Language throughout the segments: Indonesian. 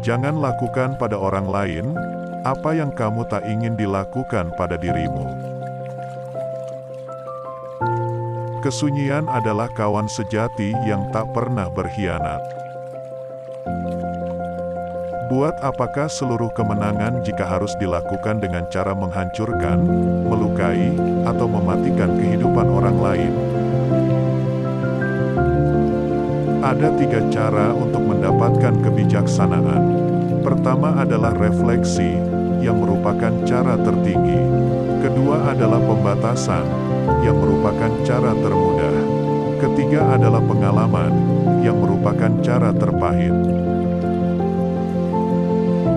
Jangan lakukan pada orang lain apa yang kamu tak ingin dilakukan pada dirimu. Kesunyian adalah kawan sejati yang tak pernah berkhianat. Buat apakah seluruh kemenangan jika harus dilakukan dengan cara menghancurkan, melukai, atau mematikan kehidupan orang lain? Ada 3 cara untuk mendapatkan kebijaksanaan. Pertama adalah refleksi, yang merupakan cara tertinggi. Kedua adalah pembatasan, yang merupakan cara termudah. Ketiga adalah pengalaman, yang merupakan cara terpahit.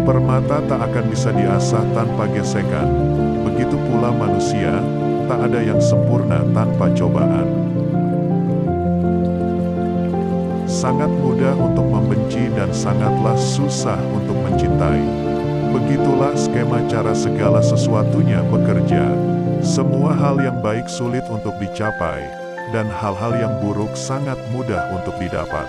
Permata tak akan bisa diasah tanpa gesekan. Begitu pula manusia, tak ada yang sempurna tanpa cobaan. Sangat mudah untuk membenci dan sangatlah susah untuk mencintai. Begitulah skema cara segala sesuatunya bekerja. Semua hal yang baik sulit untuk dicapai, dan hal-hal yang buruk sangat mudah untuk didapat.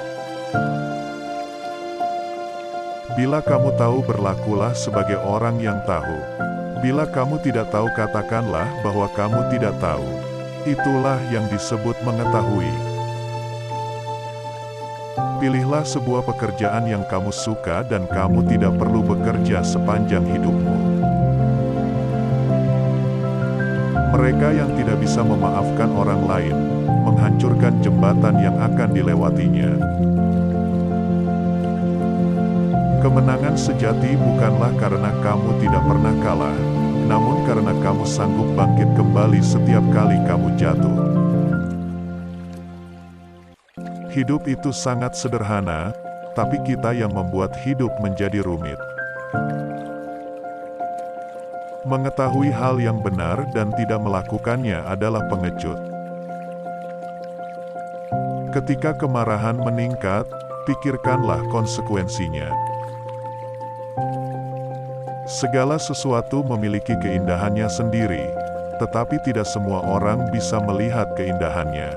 Bila kamu tahu, berlakulah sebagai orang yang tahu. Bila kamu tidak tahu, katakanlah bahwa kamu tidak tahu. Itulah yang disebut mengetahui. Pilihlah sebuah pekerjaan yang kamu suka dan kamu tidak perlu bekerja sepanjang hidupmu. Mereka yang tidak bisa memaafkan orang lain, menghancurkan jembatan yang akan dilewatinya. Kemenangan sejati bukanlah karena kamu tidak pernah kalah, namun karena kamu sanggup bangkit kembali setiap kali kamu jatuh. Hidup itu sangat sederhana, tapi kita yang membuat hidup menjadi rumit. Mengetahui hal yang benar dan tidak melakukannya adalah pengecut. Ketika kemarahan meningkat, pikirkanlah konsekuensinya. Segala sesuatu memiliki keindahannya sendiri, tetapi tidak semua orang bisa melihat keindahannya.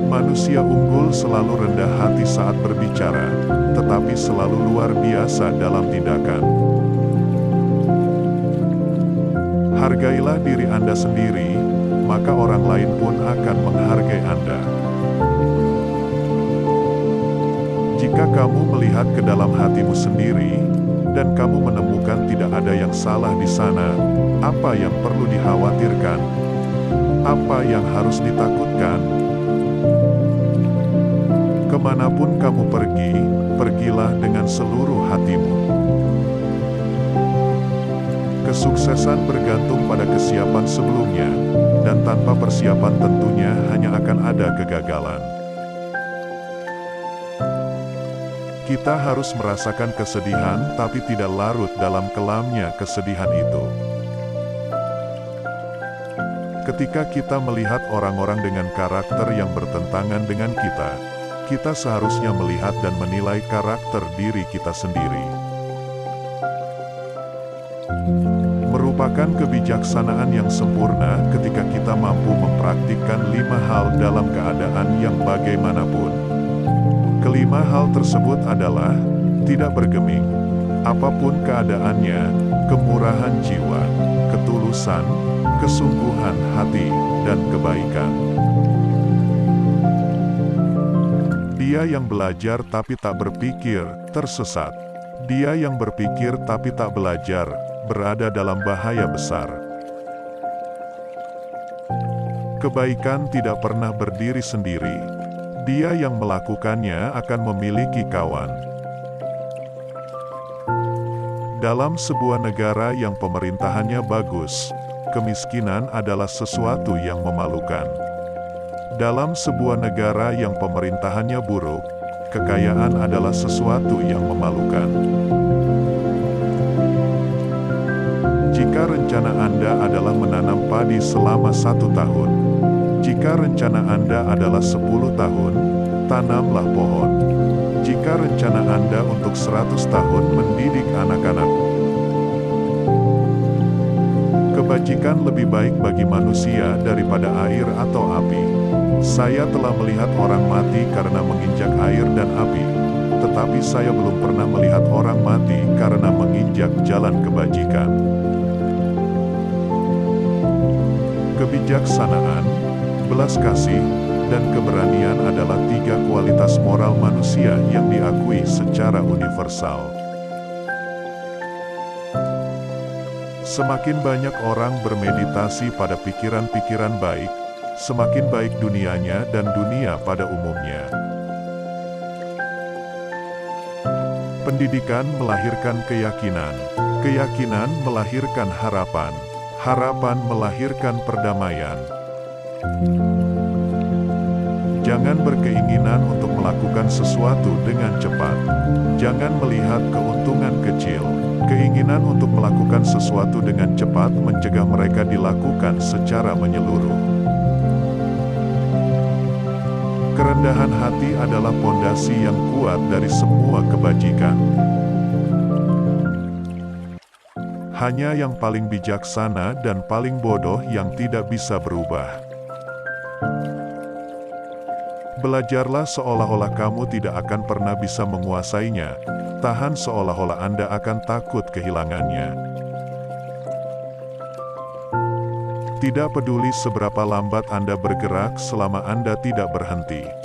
Manusia unggul selalu rendah hati saat berbicara, tetapi selalu luar biasa dalam tindakan. Hargailah diri Anda sendiri, maka orang lain pun akan menghargai Anda. Jika kamu melihat ke dalam hatimu sendiri, dan kamu menemukan tidak ada yang salah di sana, apa yang perlu dikhawatirkan? Apa yang harus ditakutkan? Kemanapun kamu pergi, pergilah dengan seluruh hatimu. Kesuksesan bergantung pada kesiapan sebelumnya, dan tanpa persiapan tentunya hanya akan ada kegagalan. Kita harus merasakan kesedihan, tapi tidak larut dalam kelamnya kesedihan itu. Ketika kita melihat orang-orang dengan karakter yang bertentangan dengan kita seharusnya melihat dan menilai karakter diri kita sendiri. Merupakan kebijaksanaan yang sempurna ketika kita mampu mempraktikkan 5 hal dalam keadaan yang bagaimanapun. Kelima hal tersebut adalah tidak bergeming, apapun keadaannya, kemurahan jiwa, ketulusan, kesungguhan hati, dan kebaikan. Dia yang belajar tapi tak berpikir, tersesat. Dia yang berpikir tapi tak belajar, berada dalam bahaya besar. Kebaikan tidak pernah berdiri sendiri. Dia yang melakukannya akan memiliki kawan. Dalam sebuah negara yang pemerintahannya bagus, kemiskinan adalah sesuatu yang memalukan. Dalam sebuah negara yang pemerintahannya buruk, kekayaan adalah sesuatu yang memalukan. Jika rencana Anda adalah menanam padi selama 1 tahun, jika rencana Anda adalah 10 tahun, tanamlah pohon. Jika rencana Anda untuk 100 tahun mendidik anak-anak, kebajikan lebih baik bagi manusia daripada air atau api. Saya telah melihat orang mati karena menginjak air dan api, tetapi saya belum pernah melihat orang mati karena menginjak jalan kebajikan. Kebijaksanaan, belas kasih, dan keberanian adalah 3 kualitas moral manusia yang diakui secara universal. Semakin banyak orang bermeditasi pada pikiran-pikiran baik, semakin baik dunianya dan dunia pada umumnya. Pendidikan melahirkan keyakinan, keyakinan melahirkan harapan, harapan melahirkan perdamaian. Jangan berkeinginan untuk melakukan sesuatu dengan cepat. Jangan melihat keuntungan kecil. Keinginan untuk melakukan sesuatu dengan cepat mencegah mereka dilakukan secara menyeluruh. Kerendahan hati adalah pondasi yang kuat dari semua kebajikan. Hanya yang paling bijaksana dan paling bodoh yang tidak bisa berubah. Belajarlah seolah-olah kamu tidak akan pernah bisa menguasainya. Tahan seolah-olah Anda akan takut kehilangannya. Tidak peduli seberapa lambat Anda bergerak selama Anda tidak berhenti.